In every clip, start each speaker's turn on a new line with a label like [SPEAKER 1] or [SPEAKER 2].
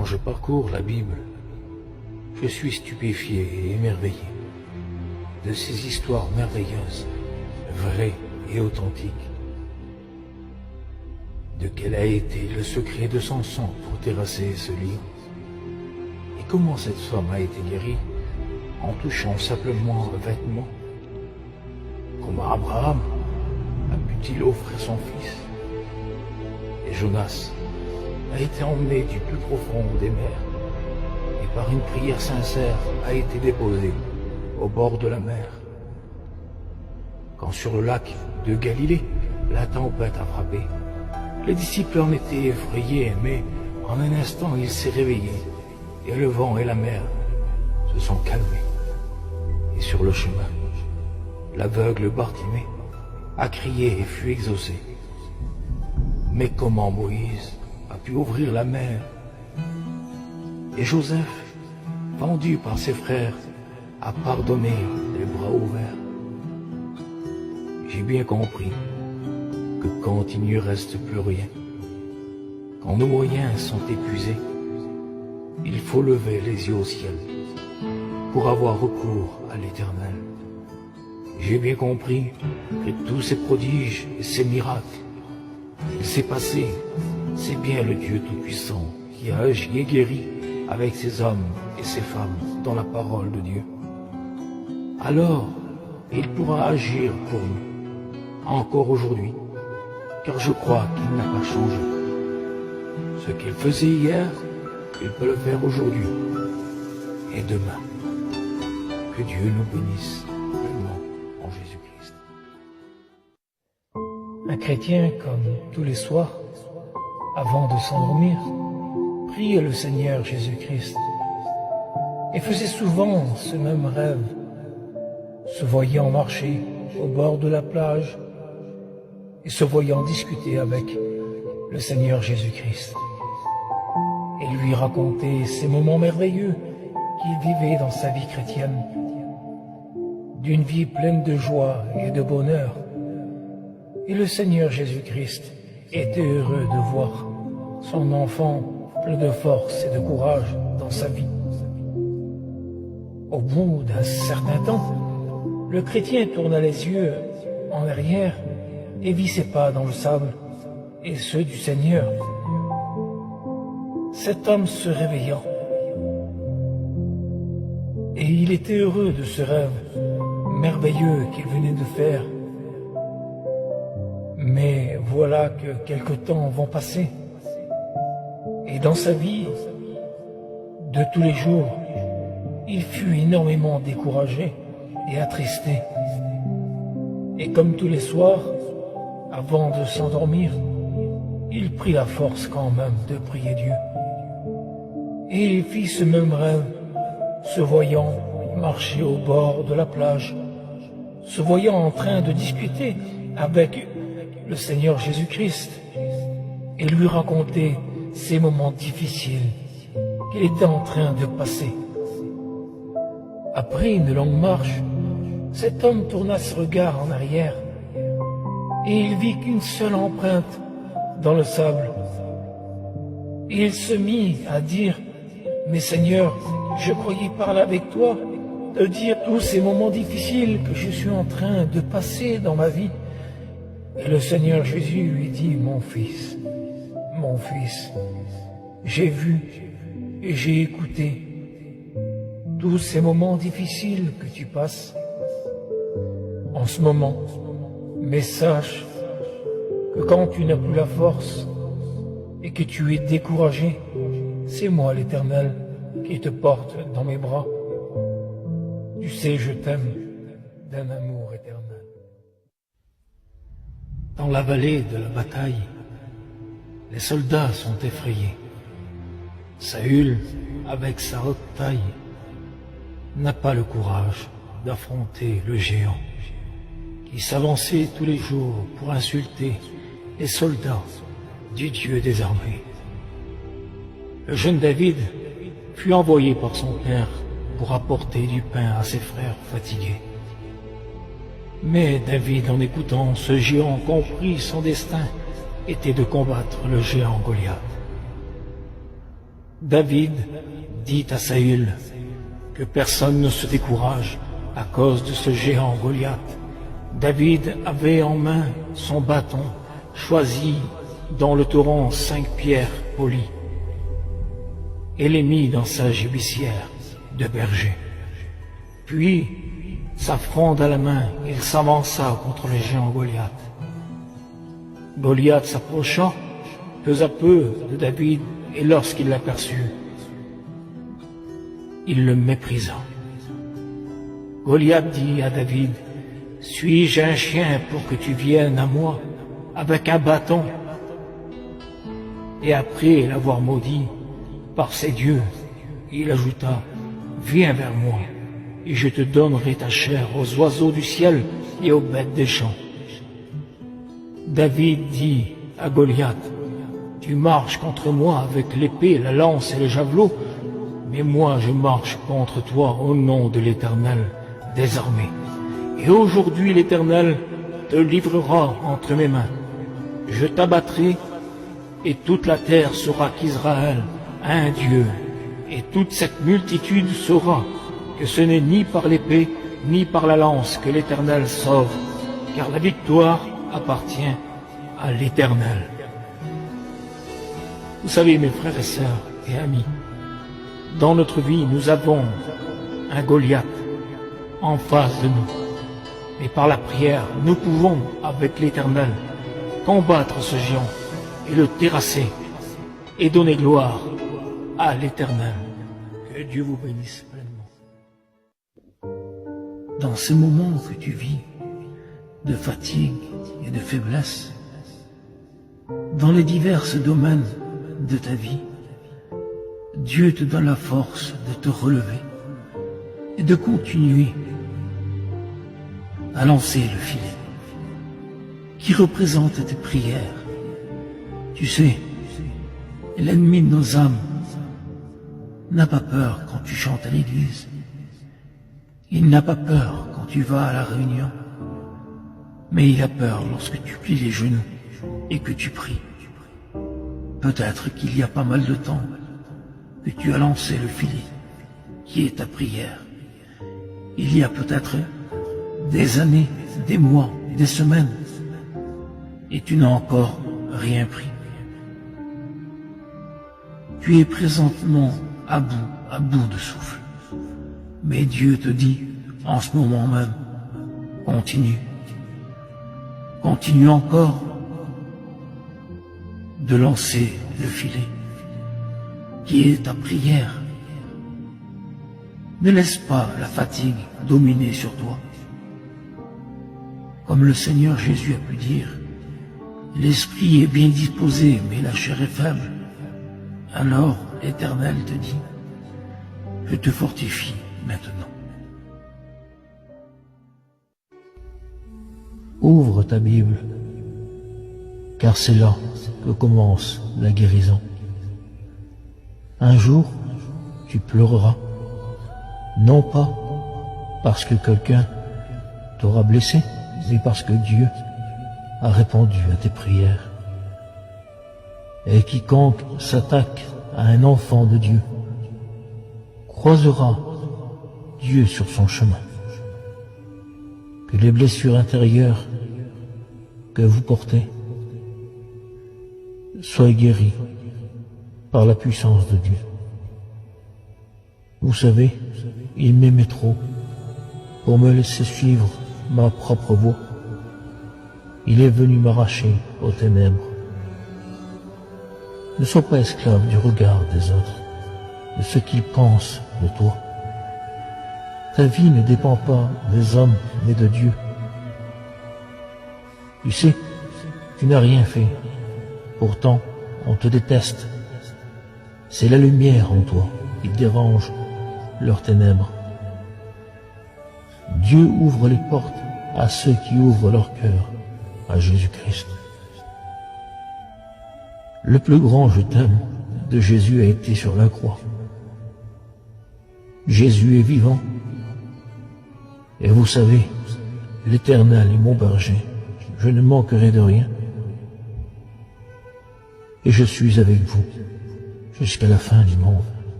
[SPEAKER 1] Quand je parcours la Bible, je suis stupéfié et émerveillé de ces histoires merveilleuses, vraies et authentiques. De quel a été le secret de son sang pour terrasser ce lion? Et comment cette femme a été guérie en touchant simplement un vêtement? Comment Abraham a pu-t-il offrir son fils? Et Jonas a été emmené du plus profond des mers et par une prière sincère a été déposé au bord de la mer. Quand sur le lac de Galilée la tempête a frappé, les disciples en étaient effrayés, mais en un instant il s'est réveillé et le vent et la mer se sont calmés. Et sur le chemin, l'aveugle Bartimée a crié et fut exaucé. Mais comment Moïse a pu ouvrir la mer? Et Joseph, vendu par ses frères, a pardonné les bras ouverts. J'ai bien compris que quand il n'y reste plus rien, quand nos moyens sont épuisés, il faut lever les yeux au ciel pour avoir recours à l'Éternel. J'ai bien compris que tous ces prodiges et ces miracles qu'il s'est passé, c'est bien le Dieu Tout-Puissant qui a agi et guéri avec ses hommes et ses femmes dans la parole de Dieu. Alors, il pourra agir pour nous, encore aujourd'hui, car je crois qu'il n'a pas changé. Ce qu'il faisait hier, il peut le faire aujourd'hui et demain. Que Dieu nous bénisse pleinement en Jésus-Christ.
[SPEAKER 2] Un chrétien, comme tous les soirs, avant de s'endormir, priait le Seigneur Jésus-Christ et faisait souvent ce même rêve, se voyant marcher au bord de la plage et se voyant discuter avec le Seigneur Jésus-Christ et lui raconter ces moments merveilleux qu'il vivait dans sa vie chrétienne, d'une vie pleine de joie et de bonheur. Et le Seigneur Jésus-Christ était heureux de voir son enfant plein de force et de courage dans sa vie. Au bout d'un certain temps, le chrétien tourna les yeux en arrière et vit ses pas dans le sable et ceux du Seigneur. Cet homme se réveilla et il était heureux de ce rêve merveilleux qu'il venait de faire. Mais voilà que quelque temps vont passer et dans sa vie de tous les jours, il fut énormément découragé et attristé. Et comme tous les soirs, avant de s'endormir, il prit la force quand même de prier Dieu. Et il fit ce même rêve, se voyant marcher au bord de la plage, se voyant en train de discuter avec le Seigneur Jésus-Christ et lui raconter ces moments difficiles qu'il était en train de passer. Après une longue marche, cet homme tourna ses regards en arrière et il vit qu'une seule empreinte dans le sable. Et il se mit à dire: « Mais Seigneur, je croyais parler avec toi, de dire tous ces moments difficiles que je suis en train de passer dans ma vie. » Et le Seigneur Jésus lui dit: « Mon fils, j'ai vu et j'ai écouté tous ces moments difficiles que tu passes en ce moment, mais sache que quand tu n'as plus la force et que tu es découragé, c'est moi l'Éternel qui te porte dans mes bras. Tu sais, je t'aime d'un amour éternel. »
[SPEAKER 1] Dans la vallée de la bataille, les soldats sont effrayés. Saül, avec sa haute taille, n'a pas le courage d'affronter le géant qui s'avançait tous les jours pour insulter les soldats du Dieu des armées. Le jeune David fut envoyé par son père pour apporter du pain à ses frères fatigués. Mais David, en écoutant ce géant, comprit son destin était de combattre le géant Goliath. David dit à Saül que personne ne se décourage à cause de ce géant Goliath. David avait en main son bâton, choisi dans le torrent 5 pierres polies, et les mit dans sa gébissière de berger. Puis, sa fronde à la main, il s'avança contre le géant Goliath. Goliath s'approcha peu à peu de David, et lorsqu'il l'aperçut, il le méprisa. Goliath dit à David, « Suis-je un chien pour que tu viennes à moi avec un bâton ?» Et après l'avoir maudit par ses dieux, il ajouta, « Viens vers moi, et je te donnerai ta chair aux oiseaux du ciel et aux bêtes des champs. » David dit à Goliath, « Tu marches contre moi avec l'épée, la lance et le javelot, mais moi je marche contre toi au nom de l'Éternel des armées. Et aujourd'hui l'Éternel te livrera entre mes mains. Je t'abattrai, et toute la terre saura qu'Israël a un Dieu, et toute cette multitude saura que ce n'est ni par l'épée, ni par la lance que l'Éternel sauve, car la victoire appartient à l'Éternel. » Vous savez, mes frères et sœurs et amis, dans notre vie, nous avons un Goliath en face de nous. Et par la prière, nous pouvons, avec l'Éternel, combattre ce géant et le terrasser et donner gloire à l'Éternel. Que Dieu vous bénisse pleinement.
[SPEAKER 2] Dans ces moments que tu vis de fatigue et de faiblesse, dans les divers domaines de ta vie, Dieu te donne la force de te relever et de continuer à lancer le filet qui représente tes prières. Tu sais, l'ennemi de nos âmes n'a pas peur quand tu chantes à l'église. Il n'a pas peur quand tu vas à la réunion, mais il a peur lorsque tu plies les genoux et que tu pries. Peut-être qu'il y a pas mal de temps que tu as lancé le filet, qui est ta prière. Il y a peut-être des années, des mois, des semaines, et tu n'as encore rien pris. Tu es présentement à bout de souffle. Mais Dieu te dit, en ce moment même, continue. Continue encore de lancer le filet, qui est ta prière. Ne laisse pas la fatigue dominer sur toi. Comme le Seigneur Jésus a pu dire, l'esprit est bien disposé, mais la chair est faible. Alors l'Éternel te dit, je te fortifie maintenant.
[SPEAKER 3] Ouvre ta Bible, car c'est là que commence la guérison. Un jour, tu pleureras, non pas parce que quelqu'un t'aura blessé, mais parce que Dieu a répondu à tes prières. Et quiconque s'attaque à un enfant de Dieu croisera Dieu sur son chemin. Que les blessures intérieures que vous portez soient guéries par la puissance de Dieu. Vous savez, il m'aimait trop pour me laisser suivre ma propre voie. Il est venu m'arracher aux ténèbres. Ne sois pas esclave du regard des autres, de ce qu'ils pensent de toi. Ta vie ne dépend pas des hommes, mais de Dieu. Tu sais, tu n'as rien fait. Pourtant, on te déteste. C'est la lumière en toi qui dérange leurs ténèbres. Dieu ouvre les portes à ceux qui ouvrent leur cœur à Jésus-Christ. Le plus grand je t'aime de Jésus a été sur la croix. Jésus est vivant. Et vous savez, l'Éternel est mon berger. Je ne manquerai de rien. Et je suis avec vous jusqu'à la fin du monde.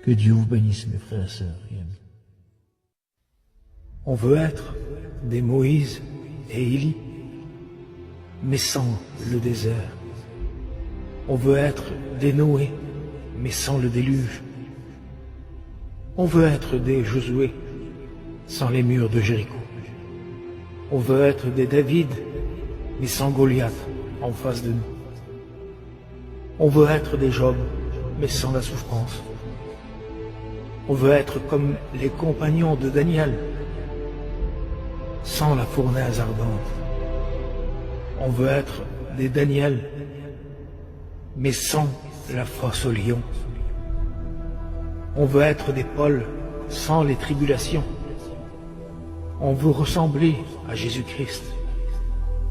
[SPEAKER 3] Que Dieu vous bénisse, mes frères et sœurs et amis.
[SPEAKER 2] On veut être des Moïse et Élie, mais sans le désert. On veut être des Noé, mais sans le déluge. On veut être des Josué, sans les murs de Jéricho. On veut être des David, mais sans Goliath en face de nous. On veut être des Job, mais sans la souffrance. On veut être comme les compagnons de Daniel, sans la fournaise ardente. On veut être des Daniel, mais sans la fosse au lion. On veut être des Paul, sans les tribulations. On veut ressembler à Jésus-Christ,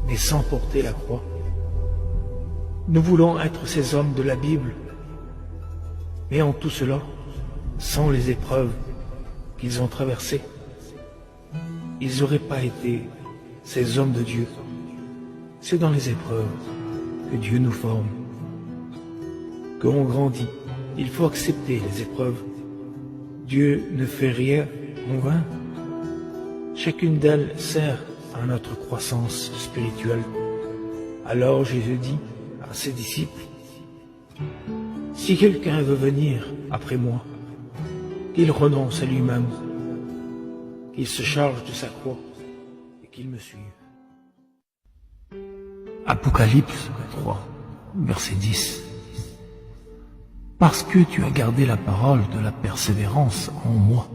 [SPEAKER 2] mais sans porter la croix. Nous voulons être ces hommes de la Bible, mais en tout cela, sans les épreuves qu'ils ont traversées. Ils n'auraient pas été ces hommes de Dieu. C'est dans les épreuves que Dieu nous forme, qu'on grandit. Il faut accepter les épreuves. Dieu ne fait rien en vain. Chacune d'elles sert à notre croissance spirituelle. Alors Jésus dit à ses disciples, « Si quelqu'un veut venir après moi, qu'il renonce à lui-même, qu'il se charge de sa croix et qu'il me suive. »
[SPEAKER 1] Apocalypse 3, verset 10. Parce que tu as gardé la parole de la persévérance en moi,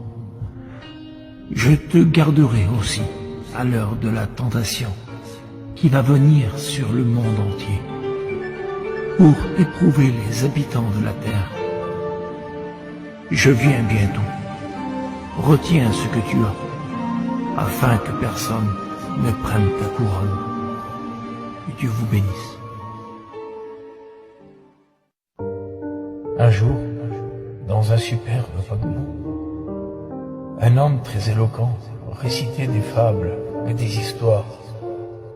[SPEAKER 1] je te garderai aussi à l'heure de la tentation qui va venir sur le monde entier pour éprouver les habitants de la terre. Je viens bientôt. Retiens ce que tu as, afin que personne ne prenne ta couronne. Que Dieu vous bénisse.
[SPEAKER 2] Un jour, dans un superbe paquebot, un homme très éloquent récitait des fables et des histoires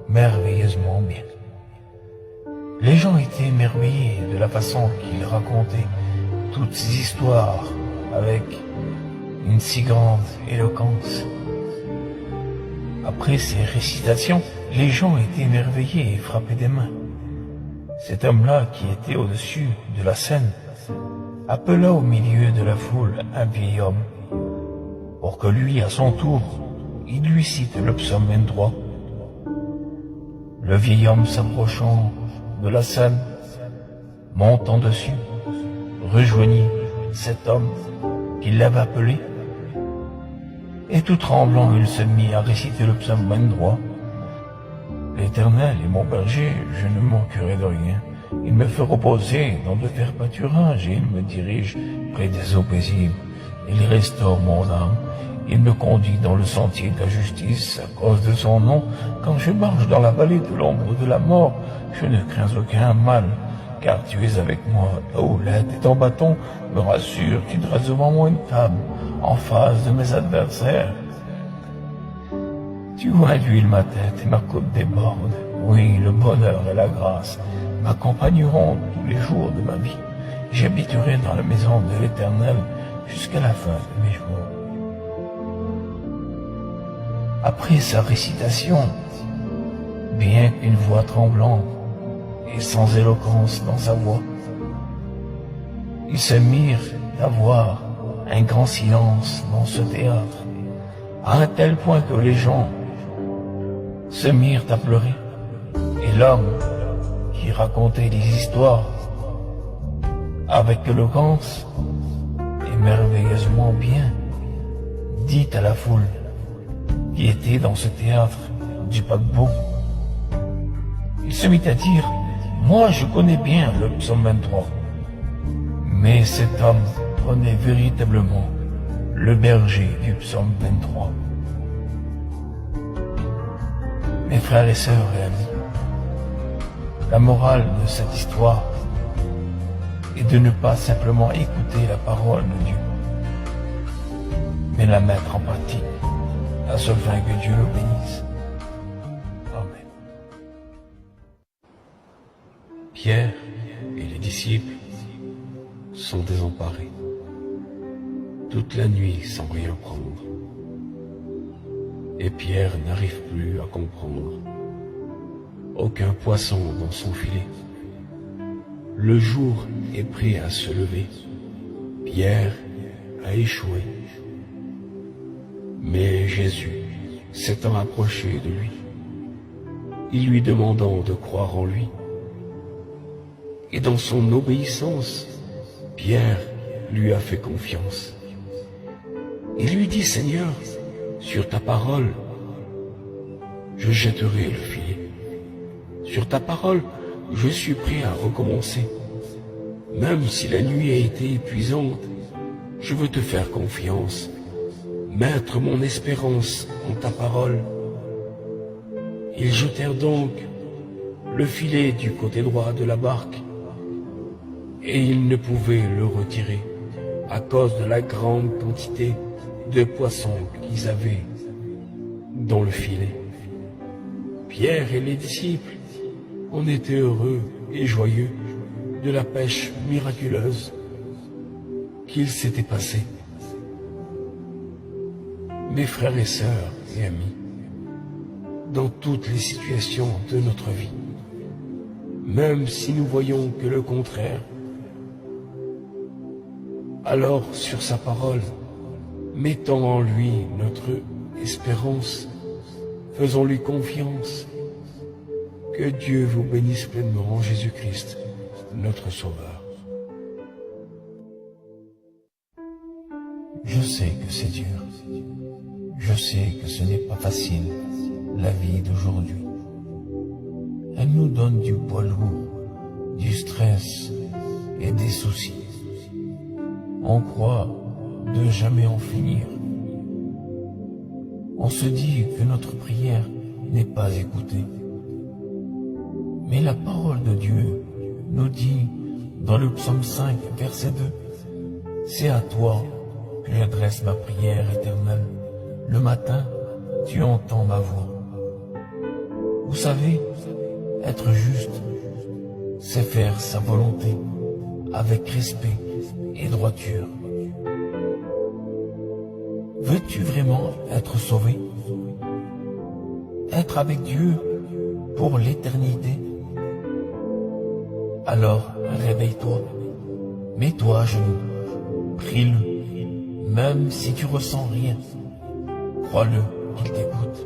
[SPEAKER 2] merveilleusement bien. Les gens étaient émerveillés de la façon qu'il racontait toutes ces histoires avec une si grande éloquence. Après ces récitations, les gens étaient émerveillés et frappaient des mains. Cet homme-là, qui était au-dessus de la scène, appela au milieu de la foule un vieil homme, pour que lui, à son tour, il lui cite le psaume 23. Le vieil homme s'approchant de la scène, montant dessus, rejoignit cet homme qui l'avait appelé, et tout tremblant, il se mit à réciter le psaume 23. L'Éternel est mon berger, je ne manquerai de rien. Il me fait reposer dans de verts pâturages et il me dirige près des eaux paisibles. Il restaure mon âme. Il me conduit dans le sentier de la justice à cause de son nom. Quand je marche dans la vallée de l'ombre de la mort, je ne crains aucun mal, car tu es avec moi. Ta houlette et ton bâton me rassurent. Tu dresses devant moi une table en face de mes adversaires. Tu vois l'huile ma tête et ma coupe déborde. Oui, le bonheur et la grâce m'accompagneront tous les jours de ma vie. J'habiterai dans la maison de l'Éternel jusqu'à la fin de mes jours. Après sa récitation, bien qu'une voix tremblante et sans éloquence dans sa voix, ils se mirent d'avoir un grand silence dans ce théâtre, à un tel point que les gens se mirent à pleurer. Et l'homme qui racontait les histoires avec éloquence et merveilleusement bien, dit à la foule qui était dans ce théâtre du paquebot, il se mit à dire, « Moi je connais bien le psaume 23, mais cet homme prenait véritablement le berger du psaume 23. » Mes frères et sœurs et amis, la morale de cette histoire est de ne pas simplement écouter la parole de Dieu, mais la mettre en pratique, à ce fin que Dieu le bénisse. Amen. Pierre et les disciples
[SPEAKER 1] disciples sont désemparés, toute la nuit sans rien prendre. Et Pierre n'arrive plus à comprendre. Aucun poisson dans son filet. Le jour est prêt à se lever. Pierre a échoué. Mais Jésus s'étant approché de lui, il lui demandant de croire en lui. Et dans son obéissance, Pierre lui a fait confiance. Il lui dit, Seigneur, sur ta parole, je jetterai le filet. Sur ta parole, je suis prêt à recommencer. Même si la nuit a été épuisante, je veux te faire confiance. Mettre mon espérance en ta parole. Ils jetèrent donc le filet du côté droit de la barque, et ils ne pouvaient le retirer à cause de la grande quantité de poissons qu'ils avaient dans le filet. Pierre et les disciples en étaient heureux et joyeux de la pêche miraculeuse qu'il s'était passée. Mes frères et sœurs et amis, dans toutes les situations de notre vie, même si nous voyons que le contraire, alors sur sa parole, mettons en lui notre espérance, faisons-lui confiance. Que Dieu vous bénisse pleinement en Jésus-Christ, notre Sauveur.
[SPEAKER 3] Je sais que c'est dur. Je sais que ce n'est pas facile, la vie d'aujourd'hui. Elle nous donne du poids lourd, du stress et des soucis. On croit de jamais en finir. On se dit que notre prière n'est pas écoutée. Mais la parole de Dieu nous dit dans le psaume 5, verset 2, « C'est à toi que j'adresse ma prière éternelle. Le matin, tu entends ma voix. » Vous savez, être juste, c'est faire sa volonté avec respect et droiture. Veux-tu vraiment être sauvé? Être avec Dieu pour l'éternité? Alors réveille-toi, mets-toi à genoux, prie-le, même si tu ressens rien. Crois-le qu'il t'écoute.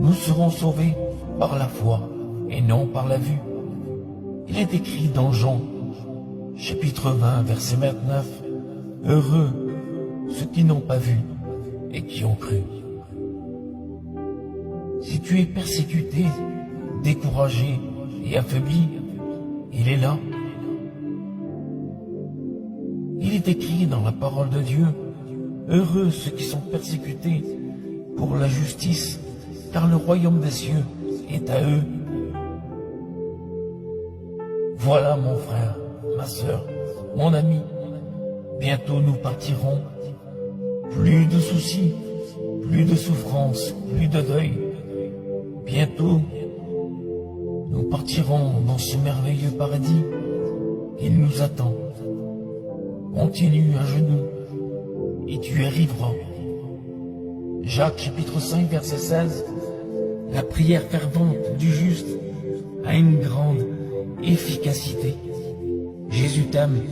[SPEAKER 3] Nous serons sauvés par la foi et non par la vue. Il est écrit dans Jean, chapitre 20, verset 29, « Heureux ceux qui n'ont pas vu et qui ont cru. » Si tu es persécuté, découragé et affaibli, il est là. Il est écrit dans la parole de Dieu, « Heureux ceux qui sont persécutés pour la justice, car le royaume des cieux est à eux. » Voilà mon frère, ma sœur, mon ami, bientôt nous partirons. Plus de soucis, plus de souffrances, plus de deuil. Bientôt, nous partirons dans ce merveilleux paradis. Il nous attend. Continue à genoux et tu y arriveras. Jacques chapitre 5 verset 16. La prière fervente du juste a une grande efficacité. Jésus t'aime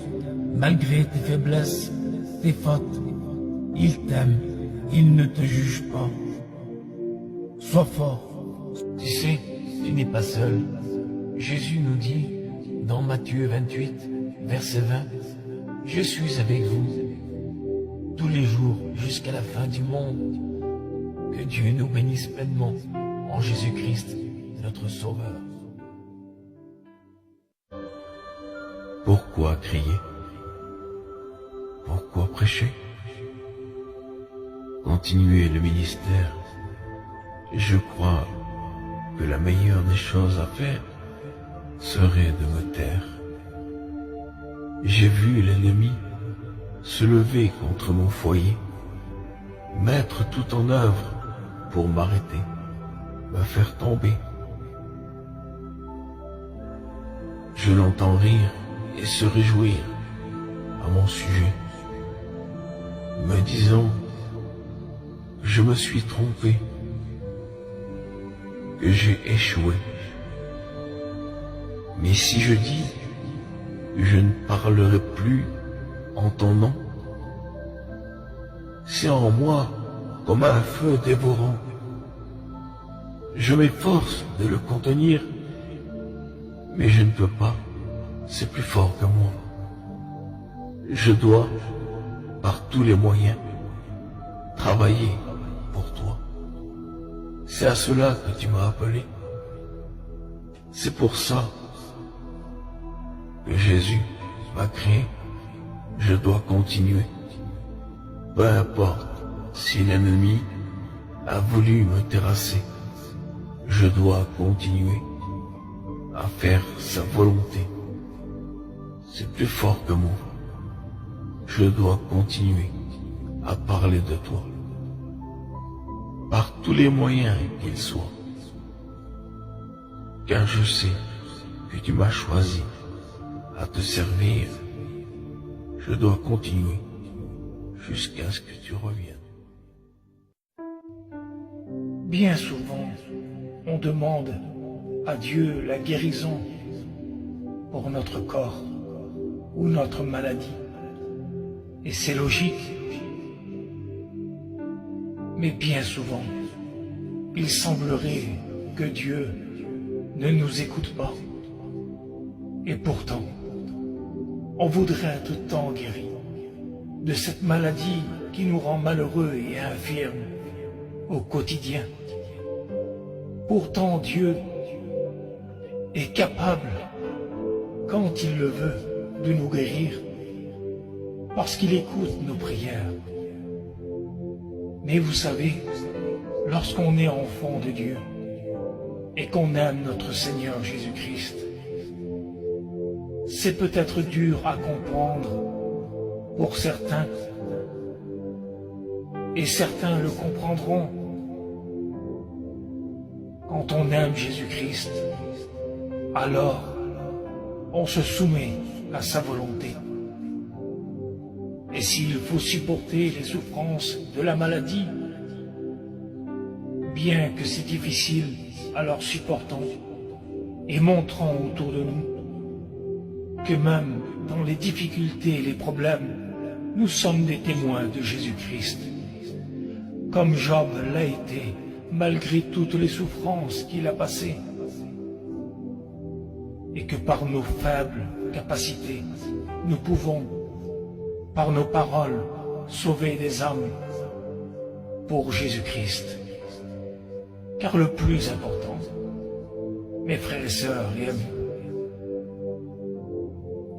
[SPEAKER 3] malgré tes faiblesses, tes fautes. Il t'aime, il ne te juge pas. Sois fort. Tu sais, tu n'es pas seul. Jésus nous dit dans Matthieu 28, verset 20, « Je suis avec vous tous les jours jusqu'à la fin du monde. » Que Dieu nous bénisse pleinement en Jésus-Christ, notre Sauveur.
[SPEAKER 1] Pourquoi crier? Pourquoi prêcher? Continuer le ministère. Je crois que la meilleure des choses à faire serait de me taire. J'ai vu l'ennemi se lever contre mon foyer, mettre tout en œuvre pour m'arrêter, me faire tomber.
[SPEAKER 4] Je l'entends rire et se réjouir à mon sujet, me disant que je me suis trompé, que j'ai échoué. Mais si je dis que je ne parlerai plus en ton nom, c'est en moi comme un feu dévorant. Je m'efforce de le contenir, mais je ne peux pas, c'est plus fort que moi. Je dois, par tous les moyens, travailler pour toi. C'est à cela que tu m'as appelé. C'est pour ça que Jésus m'a créé. Je dois continuer. Peu importe si l'ennemi a voulu me terrasser, je dois continuer à faire sa volonté. C'est plus fort que moi. Je dois continuer à parler de toi, par tous les moyens qu'ils soient, car je sais que tu m'as choisi à te servir. Je dois continuer jusqu'à ce que tu reviennes.
[SPEAKER 2] Bien souvent, on demande à Dieu la guérison pour notre corps ou notre maladie. Et c'est logique. Mais bien souvent, il semblerait que Dieu ne nous écoute pas. Et pourtant, on voudrait être tant guéri de cette maladie qui nous rend malheureux et infirmes au quotidien. Pourtant, Dieu est capable, quand il le veut, de nous guérir, parce qu'il écoute nos prières. Mais vous savez, lorsqu'on est enfant de Dieu et qu'on aime notre Seigneur Jésus-Christ, c'est peut-être dur à comprendre pour certains, et certains le comprendront. Quand on aime Jésus-Christ, alors on se soumet à sa volonté. Et s'il faut supporter les souffrances de la maladie, bien que c'est difficile, alors supportons et montrons autour de nous que même dans les difficultés et les problèmes, nous sommes des témoins de Jésus-Christ, comme Job l'a été malgré toutes les souffrances qu'il a passées, et que par nos faibles capacités, nous pouvons, par nos paroles, sauver des âmes pour Jésus-Christ. Car le plus important, mes frères et sœurs et amis,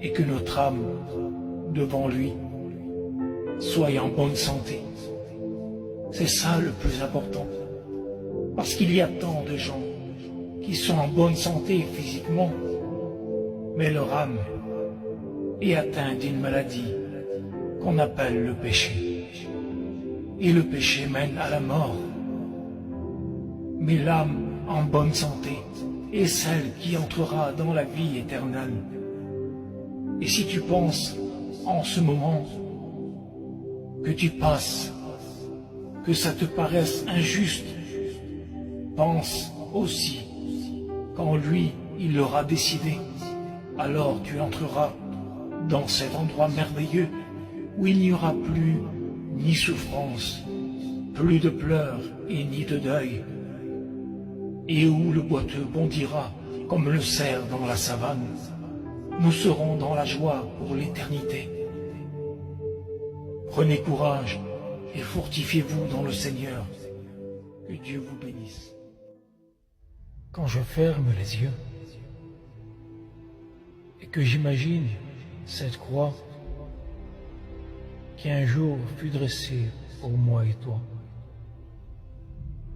[SPEAKER 2] est que notre âme, devant lui, soit en bonne santé. C'est ça le plus important. Parce qu'il y a tant de gens qui sont en bonne santé physiquement, mais leur âme est atteinte d'une maladie qu'on appelle le péché. Et le péché mène à la mort. Mais l'âme en bonne santé est celle qui entrera dans la vie éternelle. Et si tu penses en ce moment que tu passes, que ça te paraisse injuste, pense aussi quand lui, il l'aura décidé, alors tu entreras dans cet endroit merveilleux où il n'y aura plus ni souffrance, plus de pleurs et ni de deuil, et où le boiteux bondira comme le cerf dans la savane. Nous serons dans la joie pour l'éternité. Prenez courage et fortifiez-vous dans le Seigneur. Que Dieu vous bénisse. Quand je ferme les yeux et que j'imagine cette croix qui un jour fut dressée pour moi et toi,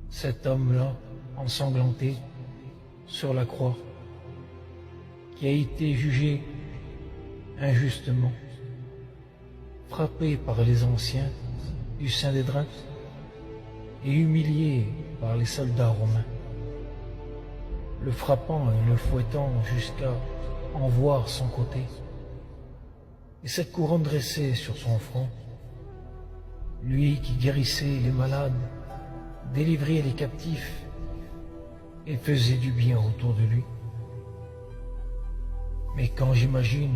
[SPEAKER 2] cet homme-là ensanglanté sur la croix, qui a été jugé injustement, frappé par les anciens du Saint-Dédrin et humilié par les soldats romains, le frappant et le fouettant jusqu'à en voir son côté. Et cette couronne dressée sur son front, lui qui guérissait les malades, délivrait les captifs et faisait du bien autour de lui. Mais quand j'imagine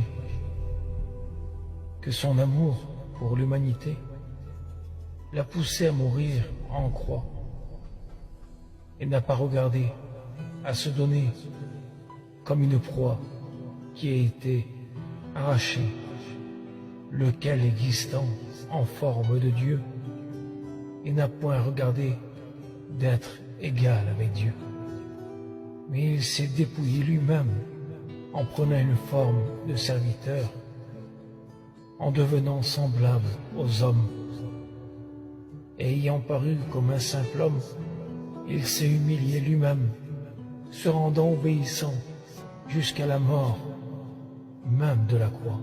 [SPEAKER 2] que son amour pour l'humanité l'a poussé à mourir en croix et n'a pas regardé à se donner comme une proie qui a été arrachée, lequel existant en forme de Dieu et n'a point regardé d'être égal avec Dieu. Mais il s'est dépouillé lui-même en prenant une forme de serviteur, en devenant semblable aux hommes. Et ayant paru comme un simple homme, il s'est humilié lui-même, se rendant obéissant jusqu'à la mort même de la croix.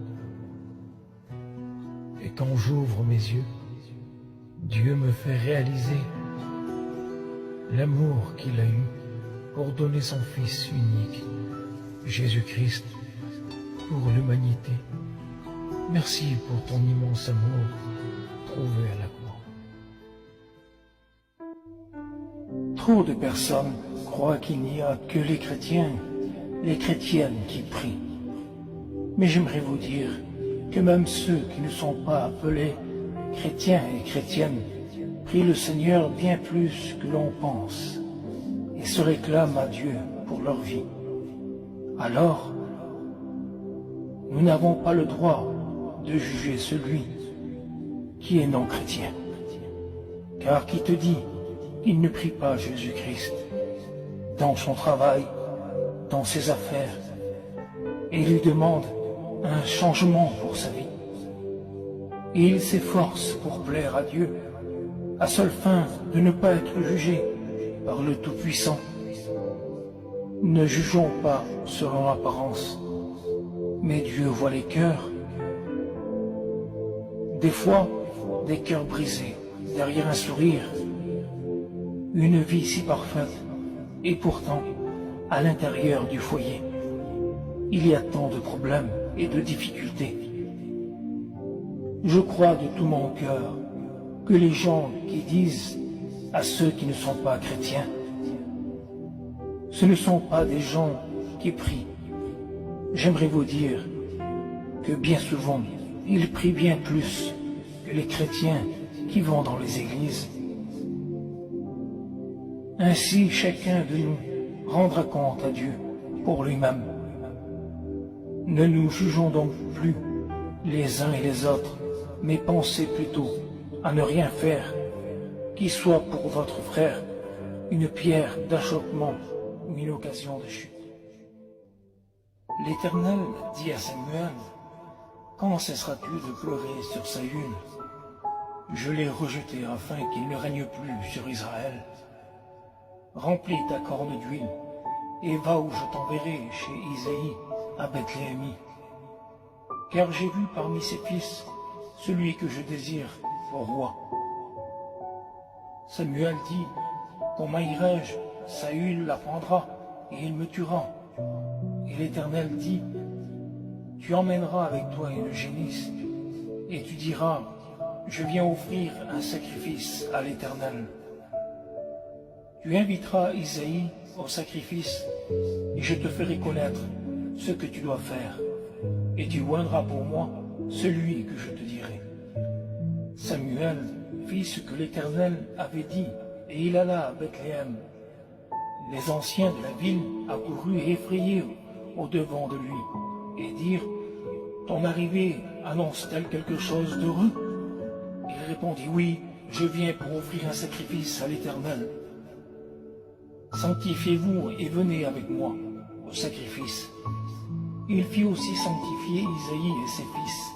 [SPEAKER 2] Et quand j'ouvre mes yeux, Dieu me fait réaliser l'amour qu'il a eu pour donner son Fils unique, Jésus-Christ, pour l'humanité. Merci pour ton immense amour trouvé à la croix.
[SPEAKER 5] Trop de personnes croient qu'il n'y a que les chrétiens, les chrétiennes qui prient. Mais j'aimerais vous dire que même ceux qui ne sont pas appelés chrétiens et chrétiennes prient le Seigneur bien plus que l'on pense et se réclament à Dieu pour leur vie. Alors, nous n'avons pas le droit de juger celui qui est non chrétien. Car qui te dit qu'il ne prie pas Jésus-Christ dans son travail, dans ses affaires, et lui demande un changement pour sa vie. Et il s'efforce pour plaire à Dieu, à seule fin de ne pas être jugé par le Tout-Puissant. Ne jugeons pas selon l'apparence, mais Dieu voit les cœurs. Des fois, des cœurs brisés, derrière un sourire, une vie si parfaite, et pourtant, à l'intérieur du foyer, il y a tant de problèmes et de difficultés. Je crois de tout mon cœur que les gens qui disent à ceux qui ne sont pas chrétiens, ce ne sont pas des gens qui prient. J'aimerais vous dire que bien souvent, ils prient bien plus que les chrétiens qui vont dans les églises. Ainsi, chacun de nous rendra compte à Dieu pour lui-même. Ne nous jugeons donc plus les uns et les autres, mais pensez plutôt à ne rien faire qui soit pour votre frère une pierre d'achoppement ou une occasion de chute. L'Éternel dit à Samuel, « Quand cesseras-tu de pleurer sur Saül? Je l'ai rejeté afin qu'il ne règne plus sur Israël. Remplis ta corne d'huile et va où je t'enverrai chez Isaïe à Bethléem. Car j'ai vu parmi ses fils celui que je désire pour roi. » Samuel dit, « Comment irai-je? Saül l'apprendra et il me tuera. » Et l'Éternel dit, « Tu emmèneras avec toi une génisse et tu diras, je viens offrir un sacrifice à l'Éternel. Tu inviteras Isaïe au sacrifice et je te ferai connaître ce que tu dois faire et tu oindras pour moi celui que je te dirai. » Samuel fit ce que l'Éternel avait dit et il alla à Bethléem. Les anciens de la ville accoururent effrayés au-devant de lui et dirent, « Ton arrivée annonce-t-elle quelque chose d'heureux? » Il répondit, « Oui, je viens pour offrir un sacrifice à l'Éternel. Sanctifiez-vous et venez avec moi au sacrifice. » Il fit aussi sanctifier Isaïe et ses fils,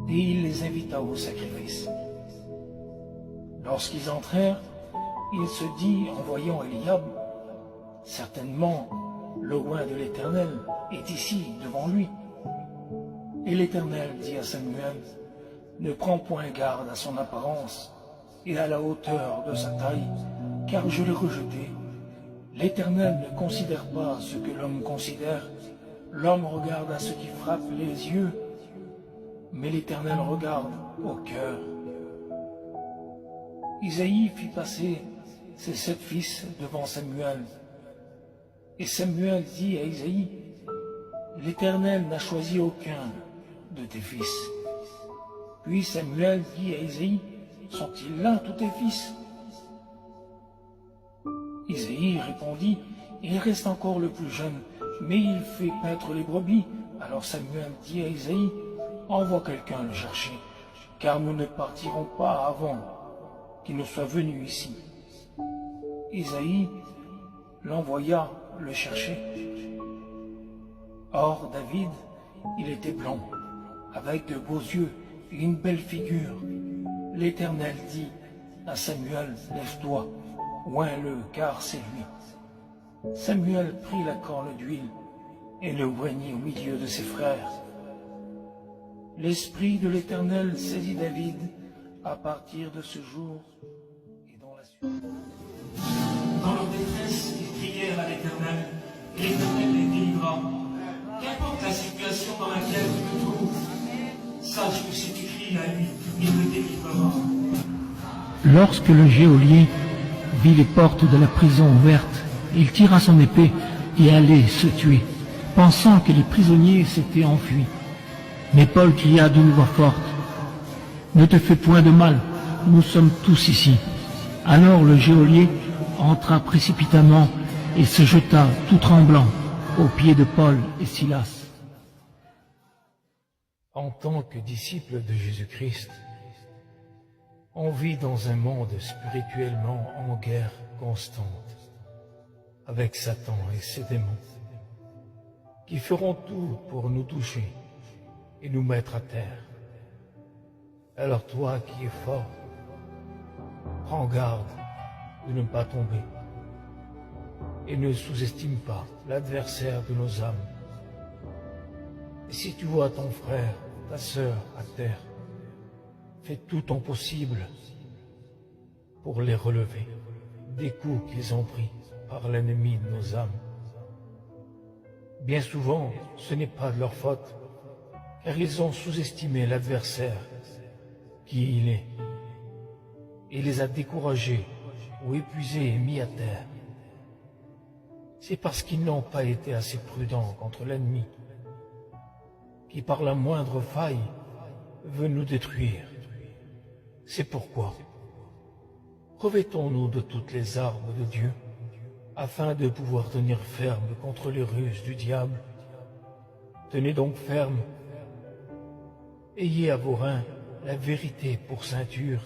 [SPEAKER 5] et il les invita au sacrifice. Lorsqu'ils entrèrent, il se dit en voyant Eliab, « Certainement, le oint de l'Éternel est ici devant lui. » Et l'Éternel dit à Samuel, « Ne prends point garde à son apparence et à la hauteur de sa taille, car je l'ai rejeté. L'Éternel ne considère pas ce que l'homme considère, L'homme regarde à ce qui frappe les yeux, mais l'Éternel regarde au cœur. Isaïe fit passer ses 7 fils devant Samuel. Et Samuel dit à Isaïe, « L'Éternel n'a choisi aucun de tes fils. » Puis Samuel dit à Isaïe, « Sont-ils là tous tes fils ?» Isaïe répondit, « Il reste encore le plus jeune, mais il fait paître les brebis. » Alors Samuel dit à Isaïe, « Envoie quelqu'un le chercher, car nous ne partirons pas avant qu'il ne soit venu ici. » Isaïe l'envoya le chercher. Or David, il était blond, avec de beaux yeux et une belle figure. L'Éternel dit à Samuel, « Lève-toi, oins-le, car c'est lui. » Samuel prit la corne d'huile et le oignit au milieu de ses frères. L'Esprit de l'Éternel saisit David à partir de ce jour et dans la suite.
[SPEAKER 2] Dans leur détresse, ils prièrent à l'Éternel, et l'Éternel les délivra. Qu'importe la situation dans laquelle tu te trouves, sache que si tu cries à lui, il te délivrera.
[SPEAKER 3] Lorsque le geôlier vit les portes de la prison ouvertes, il tira son épée et allait se tuer, pensant que les prisonniers s'étaient enfuis. Mais Paul cria d'une voix forte, « Ne te fais point de mal, nous sommes tous ici. » Alors le geôlier entra précipitamment et se jeta tout tremblant aux pieds de Paul et Silas.
[SPEAKER 1] En tant que disciples de Jésus-Christ, on vit dans un monde spirituellement en guerre constante avec Satan et ses démons qui feront tout pour nous toucher et nous mettre à terre. Alors toi qui es fort, prends garde de ne pas tomber et ne sous-estime pas l'adversaire de nos âmes. Et si tu vois ton frère, ta sœur à terre, fais tout ton possible pour les relever des coups qu'ils ont pris par l'ennemi de nos âmes. Bien souvent, ce n'est pas de leur faute, car ils ont sous-estimé l'adversaire qui il est, et les a découragés ou épuisés et mis à terre. C'est parce qu'ils n'ont pas été assez prudents contre l'ennemi, qui par la moindre faille veut nous détruire. C'est pourquoi revêtons-nous de toutes les armes de Dieu, afin de pouvoir tenir ferme contre les ruses du diable. Tenez donc ferme, ayez à vos reins la vérité pour ceinture,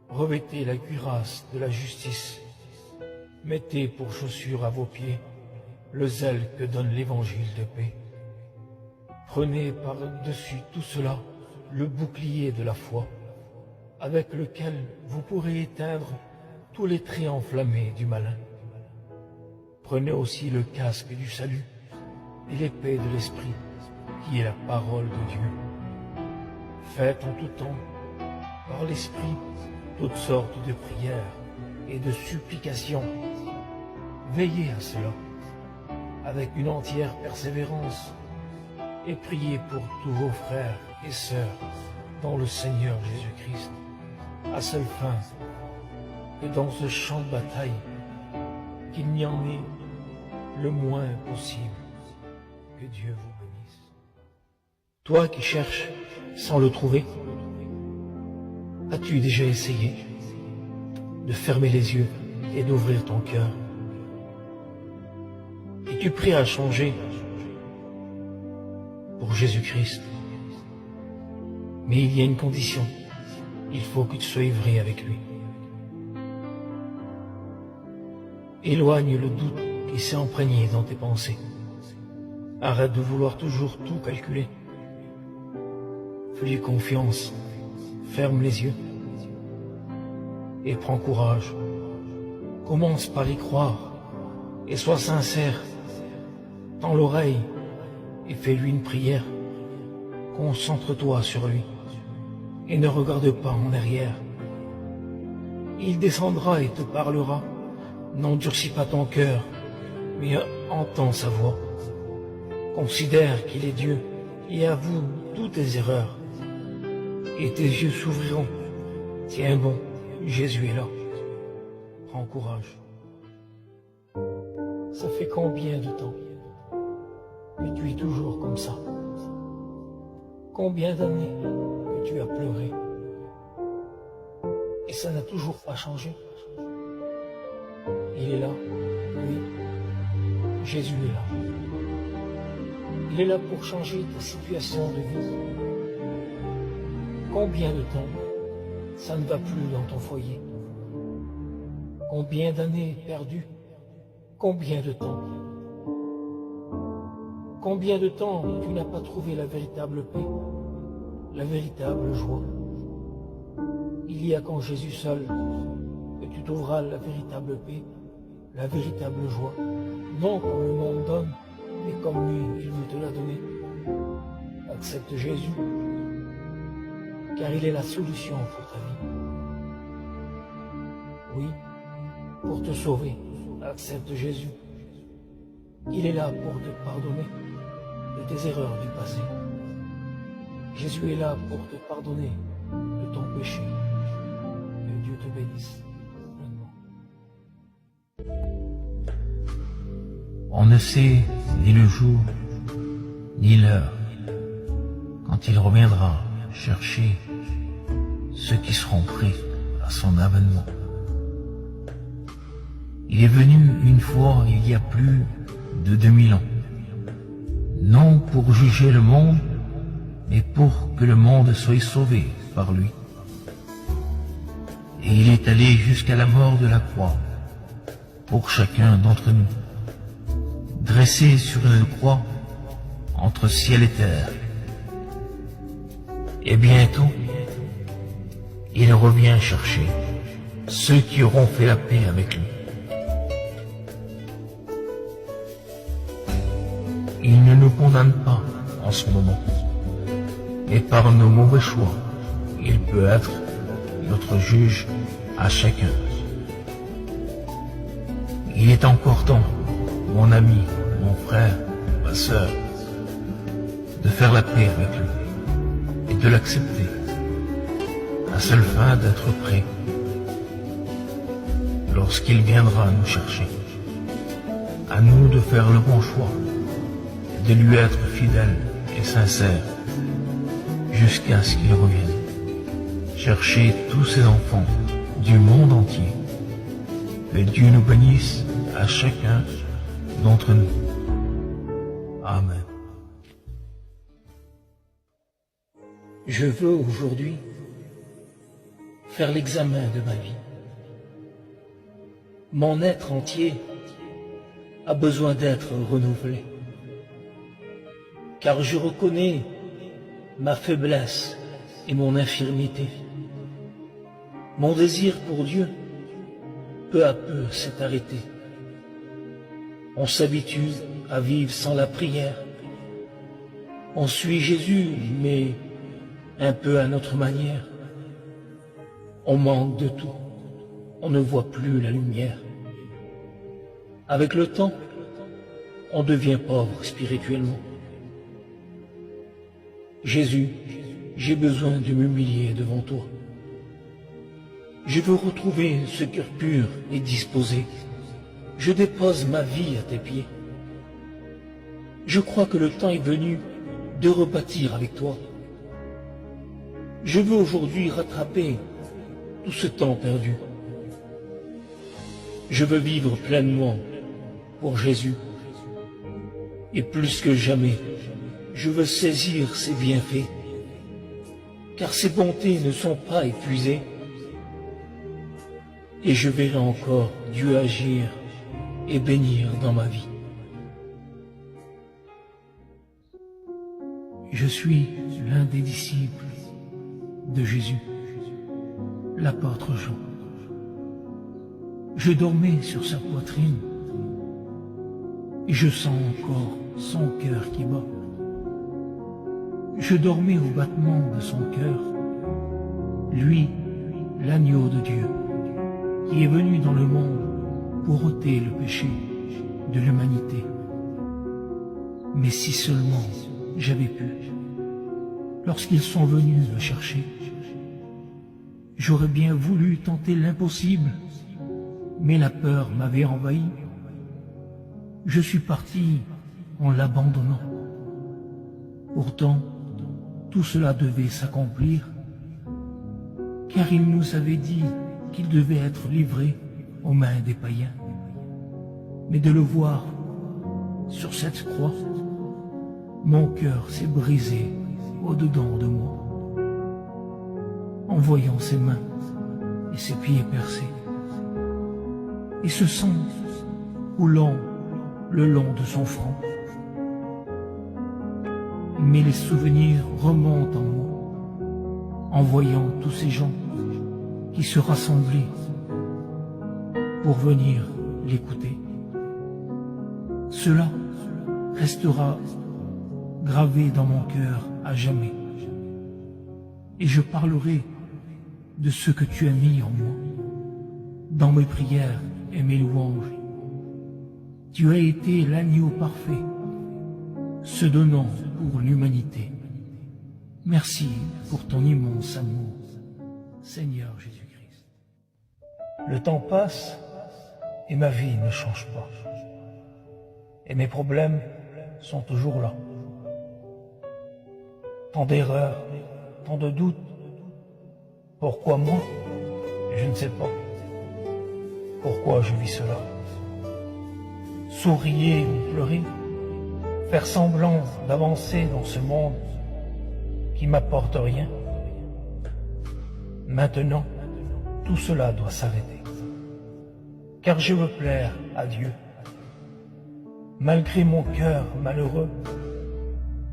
[SPEAKER 1] revêtez la cuirasse de la justice, mettez pour chaussure à vos pieds le zèle que donne l'évangile de paix. Prenez par-dessus tout cela le bouclier de la foi, avec lequel vous pourrez éteindre tous les traits enflammés du malin. Prenez aussi le casque du salut et l'épée de l'Esprit, qui est la parole de Dieu. Faites en tout temps, par l'Esprit, toutes sortes de prières et de supplications. Veillez à cela, avec une entière persévérance, et priez pour tous vos frères et sœurs dans le Seigneur Jésus-Christ, à seule fin que dans ce champ de bataille, qu'il n'y en ait le moins possible. Que Dieu vous bénisse. Toi qui cherches sans le trouver, as-tu déjà essayé de fermer les yeux et d'ouvrir ton cœur? Es-tu prêt à changer pour Jésus-Christ? Mais il y a une condition, il faut que tu sois vrai avec lui. Éloigne le doute qui s'est imprégné dans tes pensées. Arrête de vouloir toujours tout calculer. Fais-lui confiance, ferme les yeux et prends courage. Commence par y croire et sois sincère. Tends l'oreille et fais-lui une prière. Concentre-toi sur lui et ne regarde pas en arrière. Il descendra et te parlera. N'endurcis pas ton cœur, mais entends sa voix.
[SPEAKER 2] Considère qu'il est Dieu et avoue toutes tes erreurs. Et tes yeux s'ouvriront. Tiens bon, Jésus est là. Prends courage. Ça fait combien de temps que tu es toujours comme ça? Combien d'années que tu as pleuré? Et ça n'a toujours pas changé. Il est là, oui. Jésus est là. Il est là pour changer ta situation de vie. Combien de temps ça ne va plus dans ton foyer? Combien d'années perdues? Combien de temps? Combien de temps tu n'as pas trouvé la véritable paix, la véritable joie? Il y a qu'en Jésus seul que tu trouveras la véritable paix, la véritable joie. Non comme le monde donne, mais comme lui, il veut te la donner. Accepte Jésus, car il est la solution pour ta vie. Oui, pour te sauver, accepte Jésus. Il est là pour te pardonner de tes erreurs du passé. Jésus est là pour te pardonner de ton péché. Que Dieu te bénisse pleinement.
[SPEAKER 1] On ne sait ni le jour, ni l'heure, quand il reviendra chercher ceux qui seront prêts à son avènement. Il est venu une fois il y a plus de 2000 ans, non pour juger le monde, mais pour que le monde soit sauvé par lui. Et il est allé jusqu'à la mort de la croix, pour chacun d'entre nous, dressé sur une croix entre ciel et terre. Et bientôt, il revient chercher ceux qui auront fait la paix avec lui. Il ne nous condamne pas en ce moment, et par nos mauvais choix, il peut être notre juge à chacun. Il est encore temps, mon ami, mon frère, ma sœur, de faire la paix avec lui et de l'accepter, à seule fin d'être prêt lorsqu'il viendra nous chercher. À nous de faire le bon choix, de lui être fidèle et sincère jusqu'à ce qu'il revienne chercher tous ses enfants du monde entier. Que Dieu nous bénisse à chacun d'entre nous. Amen.
[SPEAKER 2] Je veux aujourd'hui faire l'examen de ma vie. Mon être entier a besoin d'être renouvelé, car je reconnais ma faiblesse et mon infirmité. Mon désir pour Dieu, peu à peu, s'est arrêté. On s'habitue à vivre sans la prière. On suit Jésus, mais un peu à notre manière. On manque de tout. On ne voit plus la lumière. Avec le temps, on devient pauvre spirituellement. Jésus, j'ai besoin de m'humilier devant toi. Je veux retrouver ce cœur pur et disposé. Je dépose ma vie à tes pieds. Je crois que le temps est venu de rebâtir avec toi. Je veux aujourd'hui rattraper tout ce temps perdu. Je veux vivre pleinement pour Jésus. Et plus que jamais, je veux saisir ses bienfaits, car ses bontés ne sont pas épuisées. Et je verrai encore Dieu agir et bénir dans ma vie. Je suis l'un des disciples de Jésus, l'apôtre Jean. Je dormais sur sa poitrine et je sens encore son cœur qui bat. Je dormais au battement de son cœur, lui, l'agneau de Dieu, qui est venu dans le monde pour ôter le péché de l'humanité. Mais si seulement j'avais pu, lorsqu'ils sont venus le chercher, j'aurais bien voulu tenter l'impossible, mais la peur m'avait envahi. Je suis parti en l'abandonnant. Pourtant, tout cela devait s'accomplir, car il nous avait dit qu'il devait être livré aux mains des païens. Mais de le voir sur cette croix, mon cœur s'est brisé au-dedans de moi, en voyant ses mains et ses pieds percés, et ce sang coulant le long de son front. Mais les souvenirs remontent en moi, en voyant tous ces gens qui se rassemblaient pour venir l'écouter. Cela restera gravé dans mon cœur à jamais. Et je parlerai de ce que tu as mis en moi, dans mes prières et mes louanges. Tu as été l'agneau parfait, se donnant pour l'humanité. Merci pour ton immense amour, Seigneur Jésus-Christ. Le temps passe et ma vie ne change pas. Et mes problèmes sont toujours là. Tant d'erreurs, tant de doutes. Pourquoi moi? Je ne sais pas. Pourquoi je vis cela? Sourire ou pleurer, faire semblant d'avancer dans ce monde qui m'apporte rien. Maintenant, tout cela doit s'arrêter, car je veux plaire à Dieu. Malgré mon cœur malheureux,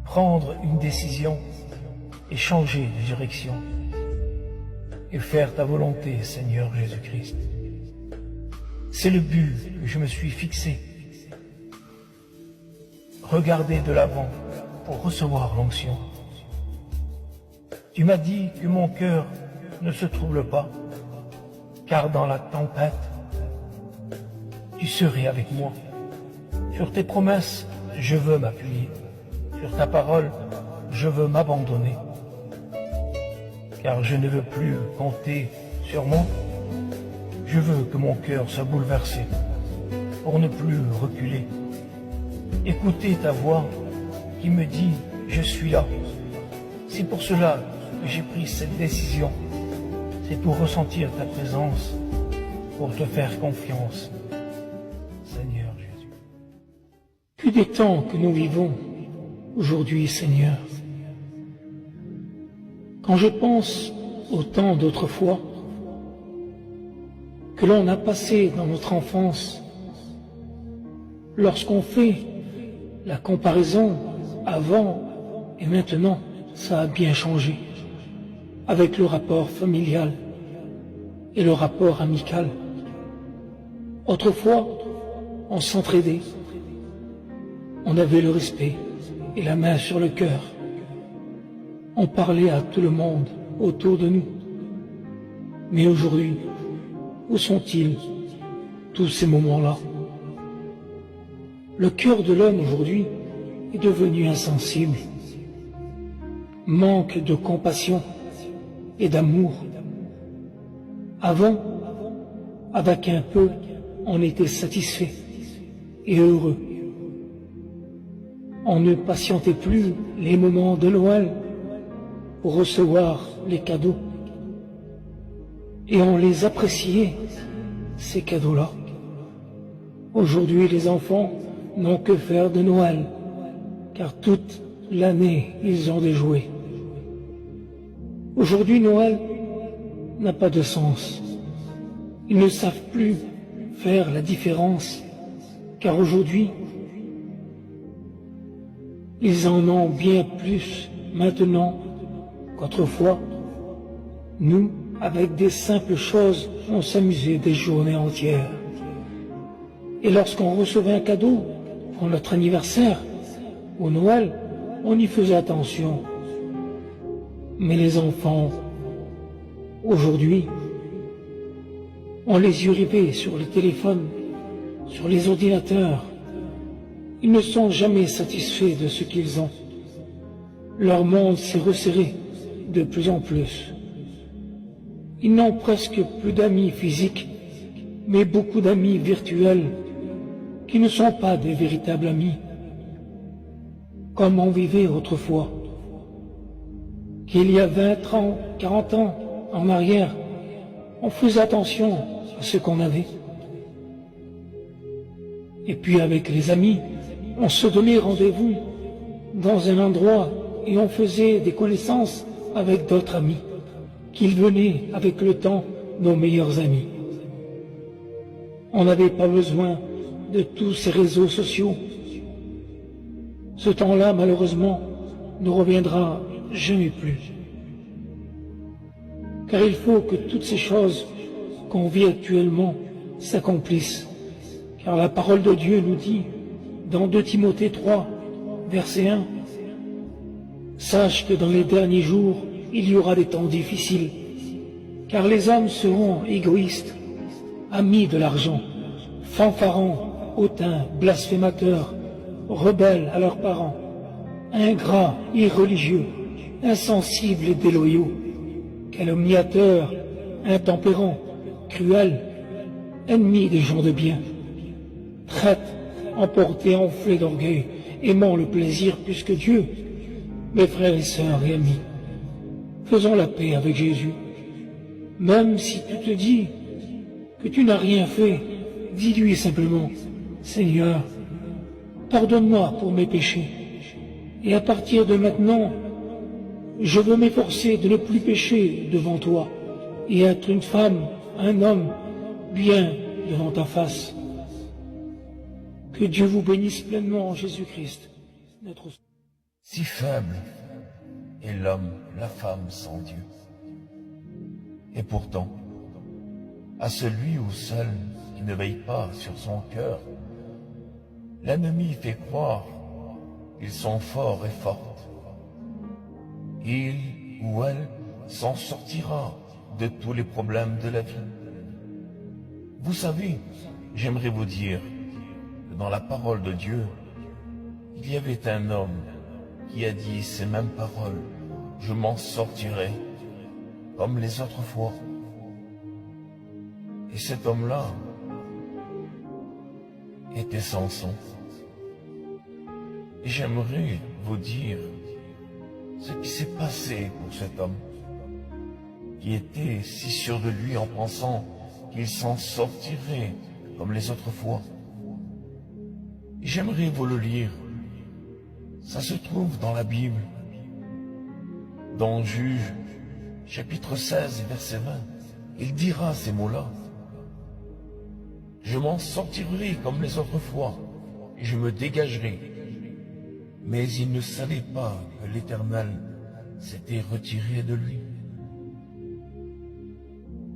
[SPEAKER 2] prendre une décision et changer de direction et faire ta volonté, Seigneur Jésus-Christ. C'est le but que je me suis fixé. Regarder de l'avant pour recevoir l'onction. Tu m'as dit que mon cœur ne se trouble pas, car dans la tempête, tu serais avec moi. Sur tes promesses, je veux m'appuyer. Sur ta parole, je veux m'abandonner. Car je ne veux plus compter sur moi. Je veux que mon cœur soit bouleversé pour ne plus reculer. Écouter ta voix qui me dit « Je suis là ». C'est pour cela que j'ai pris cette décision. C'est pour ressentir ta présence, pour te faire confiance, Seigneur Jésus. Plus des temps que nous vivons aujourd'hui, Seigneur. Quand je pense au temps d'autrefois que l'on a passé dans notre enfance, lorsqu'on fait la comparaison avant et maintenant, ça a bien changé avec le rapport familial et le rapport amical. Autrefois, on s'entraidait, on avait le respect et la main sur le cœur. On parlait à tout le monde autour de nous. Mais aujourd'hui, où sont-ils, tous ces moments-là? Le cœur de l'homme aujourd'hui est devenu insensible, manque de compassion et d'amour. Avant, avec un peu, on était satisfait et heureux. On ne patientait plus les moments de Noël pour recevoir les cadeaux. Et on les appréciait, ces cadeaux-là. Aujourd'hui, les enfants n'ont que faire de Noël, car toute l'année, ils ont des jouets. Aujourd'hui, Noël n'a pas de sens. Ils ne savent plus faire la différence, car aujourd'hui, ils en ont bien plus maintenant qu'autrefois. Nous, avec des simples choses, on s'amusait des journées entières. Et lorsqu'on recevait un cadeau pour notre anniversaire ou Noël, on y faisait attention. Mais les enfants, aujourd'hui, ont les yeux rivés sur le téléphone, sur les ordinateurs, Ils ne sont jamais satisfaits de ce qu'ils ont. Leur monde s'est resserré de plus en plus. Ils n'ont presque plus d'amis physiques, mais beaucoup d'amis virtuels qui ne sont pas des véritables amis, comme on vivait autrefois. Qu'il y a 20 ans, 40 ans en arrière, on faisait attention à ce qu'on avait. Et puis avec les amis, on se donnait rendez-vous dans un endroit et on faisait des connaissances avec d'autres amis, qu'ils venaient avec le temps nos meilleurs amis. On n'avait pas besoin de tous ces réseaux sociaux. Ce temps-là, malheureusement, ne reviendra jamais plus. Car il faut que toutes ces choses qu'on vit actuellement s'accomplissent. Car la parole de Dieu nous dit, dans 2 Timothée 3, verset 1, « Sache que dans les derniers jours, il y aura des temps difficiles, car les hommes seront égoïstes, amis de l'argent, fanfarons, hautains, blasphémateurs, rebelles à leurs parents, ingrats, irreligieux, insensibles et déloyaux, calomniateurs, intempérants, cruels, ennemis des gens de bien, traîtres, emportés, enflés d'orgueil, aimant le plaisir plus que Dieu. Mes frères et sœurs et amis, faisons la paix avec Jésus. Même si tu te dis que tu n'as rien fait, dis-lui simplement, Seigneur, pardonne-moi pour mes péchés. Et à partir de maintenant, je veux m'efforcer de ne plus pécher devant toi et être une femme, un homme, bien devant ta face. Que Dieu vous bénisse pleinement en Jésus-Christ, notre Sauveur.
[SPEAKER 4] Si faible est l'homme, la femme sans Dieu. Et pourtant, à celui ou celle qui ne veille pas sur son cœur, l'ennemi fait croire qu'ils sont forts et fortes. Il ou elle s'en sortira de tous les problèmes de la vie. Vous savez, j'aimerais vous dire que dans la parole de Dieu, il y avait un homme qui a dit ces mêmes paroles, « Je m'en sortirai comme les autres fois ». Et cet homme-là était Samson. Et j'aimerais vous dire ce qui s'est passé pour cet homme, qui était si sûr de lui en pensant qu'il s'en sortirait comme les autres fois. Et j'aimerais vous le lire. Ça se trouve dans la Bible, dans Juge, chapitre 16, verset 20. Il dira ces mots-là. « Je m'en sortirai comme les autres fois, et je me dégagerai. » Mais il ne savait pas que l'Éternel s'était retiré de lui.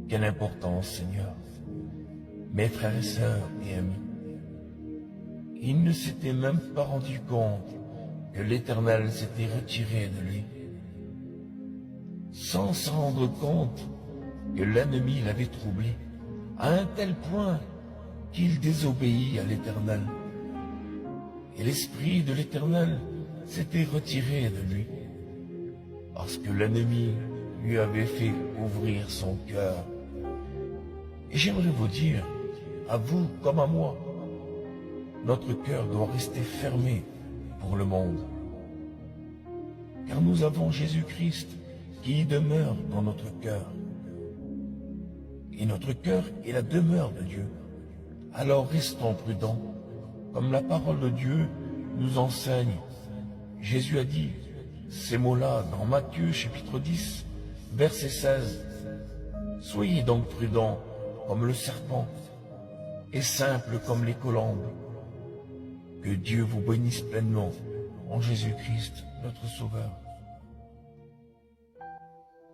[SPEAKER 4] Quelle importance, Seigneur, mes frères et sœurs et amis. Il ne s'était même pas rendu compte que l'Éternel s'était retiré de lui, sans se rendre compte que l'ennemi l'avait troublé à un tel point qu'il désobéit à l'Éternel. Et l'Esprit de l'Éternel s'était retiré de lui, parce que l'ennemi lui avait fait ouvrir son cœur. Et j'aimerais vous dire, à vous comme à moi, notre cœur doit rester fermé pour le monde. Car nous avons Jésus-Christ qui demeure dans notre cœur. Et notre cœur est la demeure de Dieu. Alors restons prudents, comme la parole de Dieu nous enseigne. Jésus a dit ces mots-là dans Matthieu chapitre 10, verset 16. Soyez donc prudents comme le serpent et simples comme les colombes. Que Dieu vous bénisse pleinement en Jésus-Christ, notre Sauveur.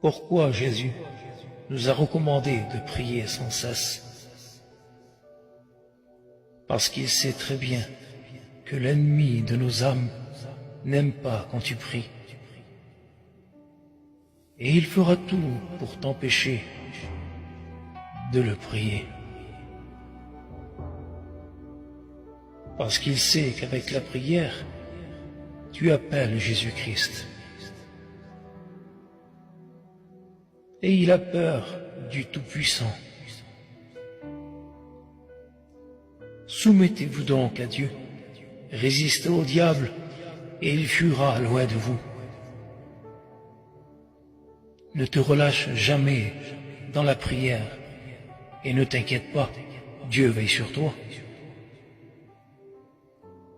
[SPEAKER 2] Pourquoi Jésus nous a recommandé de prier sans cesse? Parce qu'il sait très bien que l'ennemi de nos âmes n'aime pas quand tu pries. Et il fera tout pour t'empêcher de le prier. parce qu'il sait qu'avec la prière, tu appelles Jésus-Christ. Et il a peur du Tout-Puissant. Soumettez-vous donc à Dieu, résistez au diable, et il fuira loin de vous. Ne te relâche jamais dans la prière, et ne t'inquiète pas, Dieu veille sur toi.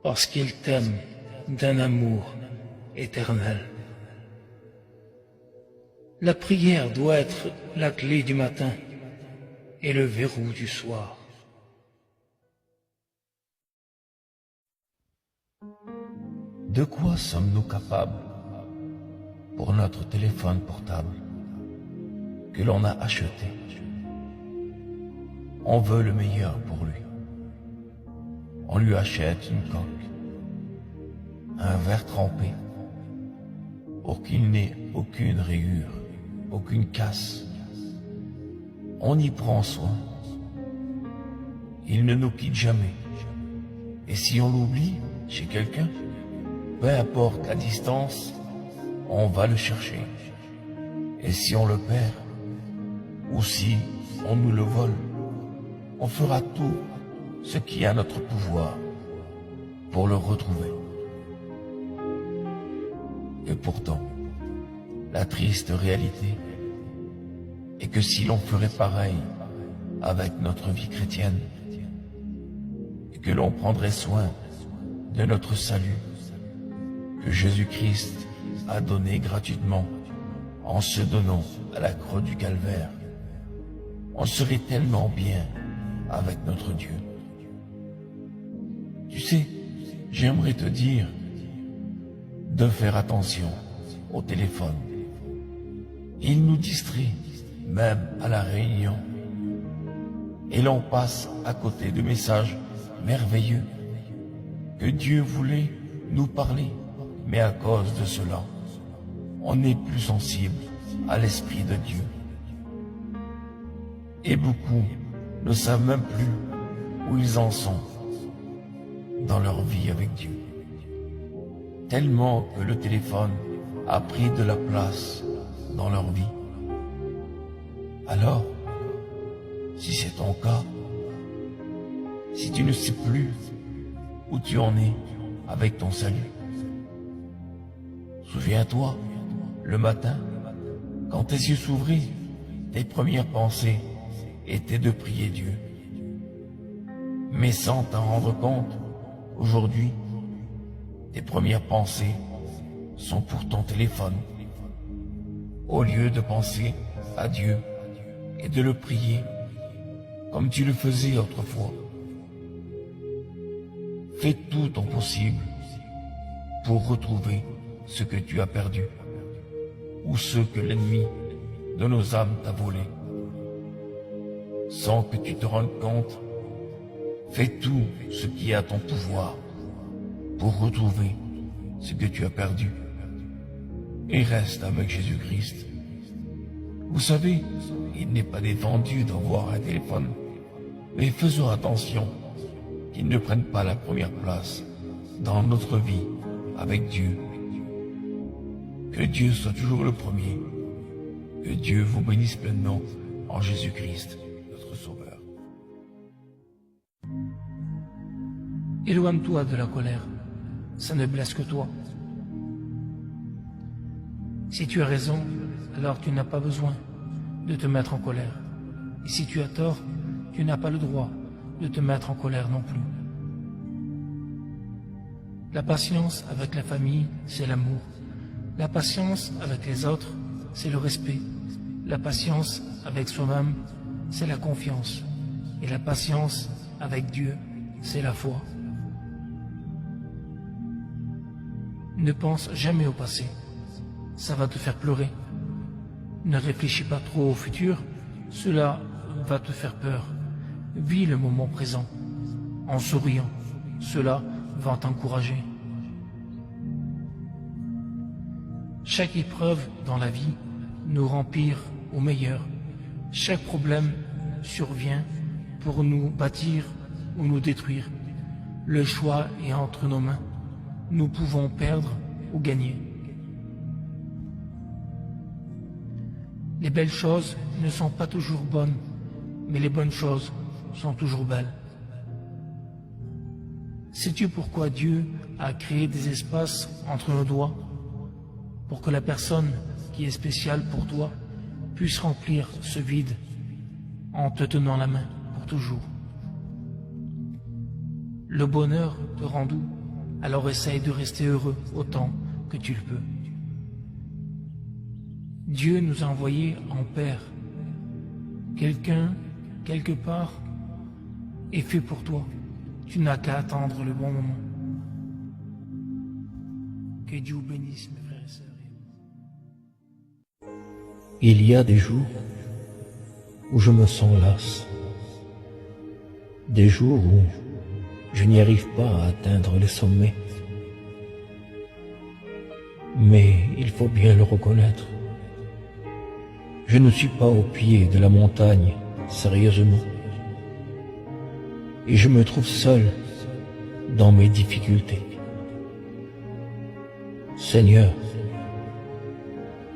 [SPEAKER 2] Parce qu'il t'aime d'un amour éternel. La prière doit être la clé du matin et le verrou du soir.
[SPEAKER 4] De quoi sommes-nous capables pour notre téléphone portable que l'on a acheté? On veut le meilleur pour lui. On lui achète une coque, un verre trempé, pour qu'il n'ait aucune rayure, aucune casse. On y prend soin. Il ne nous quitte jamais. Et si on l'oublie chez quelqu'un, peu importe la distance, on va le chercher. Et si on le perd, ou si on nous le vole, on fera tout ce qui est à notre pouvoir pour le retrouver. Et pourtant, la triste réalité est que si l'on ferait pareil avec notre vie chrétienne, et que l'on prendrait soin de notre salut, que Jésus-Christ a donné gratuitement en se donnant à la croix du calvaire, on serait tellement bien avec notre Dieu. Tu sais, j'aimerais te dire de faire attention au téléphone. Il nous distrait, même à la réunion. Et l'on passe à côté de messages merveilleux que Dieu voulait nous parler. Mais à cause de cela, on n'est plus sensible à l'Esprit de Dieu. Et beaucoup ne savent même plus où ils en sont dans leur vie avec Dieu. Tellement que le téléphone a pris de la place dans leur vie. Alors, si c'est ton cas, si tu ne sais plus où tu en es avec ton salut, souviens-toi, le matin, quand tes yeux s'ouvraient, tes premières pensées étaient de prier Dieu. Mais sans t'en rendre compte, aujourd'hui, tes premières pensées sont pour ton téléphone. Au lieu de penser à Dieu et de le prier comme tu le faisais autrefois. Fais tout ton possible pour retrouver ce que tu as perdu ou ce que l'ennemi de nos âmes t'a volé. Sans que tu te rendes compte, fais tout ce qui est à ton pouvoir pour retrouver ce que tu as perdu et reste avec Jésus-Christ. Vous savez, il n'est pas défendu d'avoir un téléphone, mais faisons attention qu'il ne prenne pas la première place dans notre vie avec Dieu. Que Dieu soit toujours le premier. Que Dieu vous bénisse pleinement en Jésus-Christ, notre Sauveur.
[SPEAKER 2] Éloigne-toi de la colère, ça ne blesse que toi. Si tu as raison, alors tu n'as pas besoin de te mettre en colère. Et si tu as tort, tu n'as pas le droit de te mettre en colère non plus. La patience avec la famille, c'est l'amour. La patience avec les autres, c'est le respect. La patience avec soi-même, c'est la confiance. Et la patience avec Dieu, c'est la foi. Ne pense jamais au passé. Ça va te faire pleurer. Ne réfléchis pas trop au futur. Cela va te faire peur. Vis le moment présent. En souriant. Cela va t'encourager. Chaque épreuve dans la vie nous rend pire ou meilleur. Chaque problème survient pour nous bâtir ou nous détruire. Le choix est entre nos mains. Nous pouvons perdre ou gagner. Les belles choses ne sont pas toujours bonnes, mais les bonnes choses sont toujours belles. Sais-tu pourquoi Dieu a créé des espaces entre nos doigts? Pour que la personne qui est spéciale pour toi puisse remplir ce vide en te tenant la main pour toujours. Le bonheur te rend doux, alors essaye de rester heureux autant que tu le peux. Dieu nous a envoyés en paire. Quelqu'un, quelque part, est fait pour toi. Tu n'as qu'à attendre le bon moment. Que Dieu vous bénisse, mes frères et sœurs.
[SPEAKER 3] Il y a des jours où je me sens las, des jours où je n'y arrive pas à atteindre les sommets. Mais il faut bien le reconnaître, je ne suis pas au pied de la montagne, sérieusement. Et je me trouve seul dans mes difficultés. Seigneur,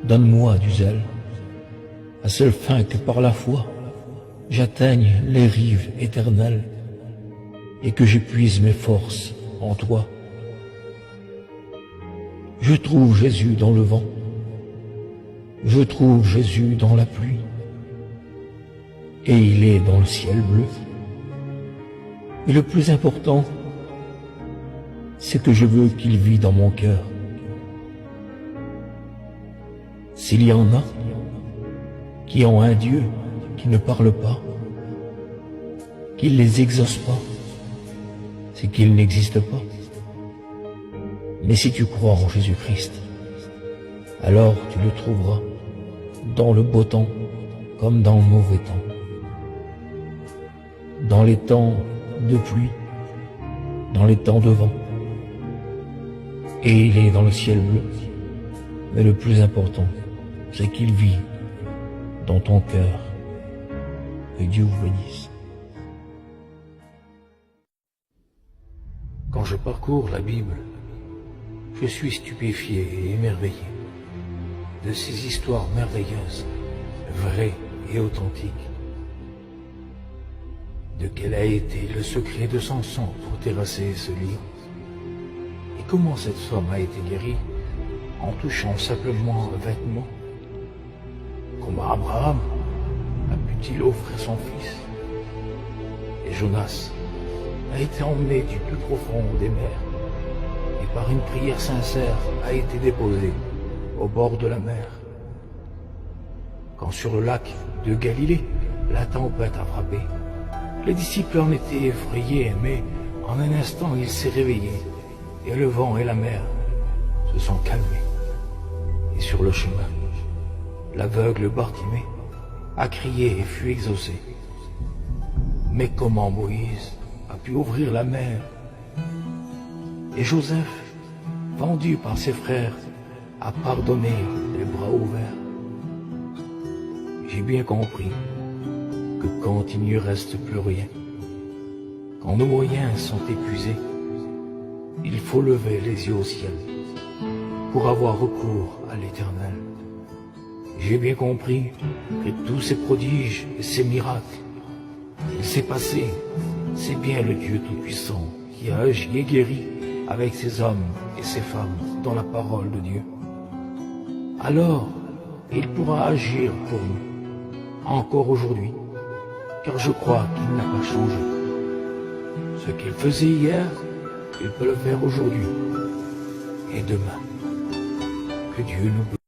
[SPEAKER 3] donne-moi du zèle, à seule fin que par la foi, j'atteigne les rives éternelles et que j'épuise mes forces en toi. Je trouve Jésus dans le vent, je trouve Jésus dans la pluie, et il est dans le ciel bleu. Et le plus important, c'est que je veux qu'il vit dans mon cœur. S'il y en a qui ont un Dieu qui ne parle pas, qui ne les exauce pas, c'est qu'il n'existe pas. Mais si tu crois en Jésus-Christ, alors tu le trouveras dans le beau temps comme dans le mauvais temps, dans les temps de pluie, dans les temps de vent. Et il est dans le ciel bleu. Mais le plus important, c'est qu'il vit dans ton cœur. Que Dieu vous bénisse.
[SPEAKER 1] Quand je parcours la Bible, je suis stupéfié et émerveillé de ces histoires merveilleuses, vraies et authentiques. De quel a été le secret de Samson pour terrasser ce lion? Et comment cette femme a été guérie en touchant simplement un vêtement? Comment Abraham a pu-t-il offrir son fils? Et Jonas a été emmené du plus profond des mers et par une prière sincère a été déposé au bord de la mer. Quand sur le lac de Galilée, la tempête a frappé, les disciples en étaient effrayés, mais en un instant il s'est réveillé et le vent et la mer se sont calmés. Et sur le chemin, l'aveugle Bartimée a crié et fut exaucé. Mais comment Moïse a pu ouvrir la mer? Et Joseph, vendu par ses frères, a pardonné les bras ouverts. J'ai bien compris que quand il n'y reste plus rien, quand nos moyens sont épuisés, il faut lever les yeux au ciel pour avoir recours à l'Éternel. J'ai bien compris que tous ces prodiges et ces miracles qu'il s'est passé, c'est bien le Dieu Tout-Puissant qui a agi et guéri avec ses hommes et ses femmes dans la parole de Dieu. Alors, il pourra agir pour nous, encore aujourd'hui, car je crois qu'il n'a pas changé. Ce qu'il faisait hier, il peut le faire aujourd'hui et demain. Que Dieu nous bénisse.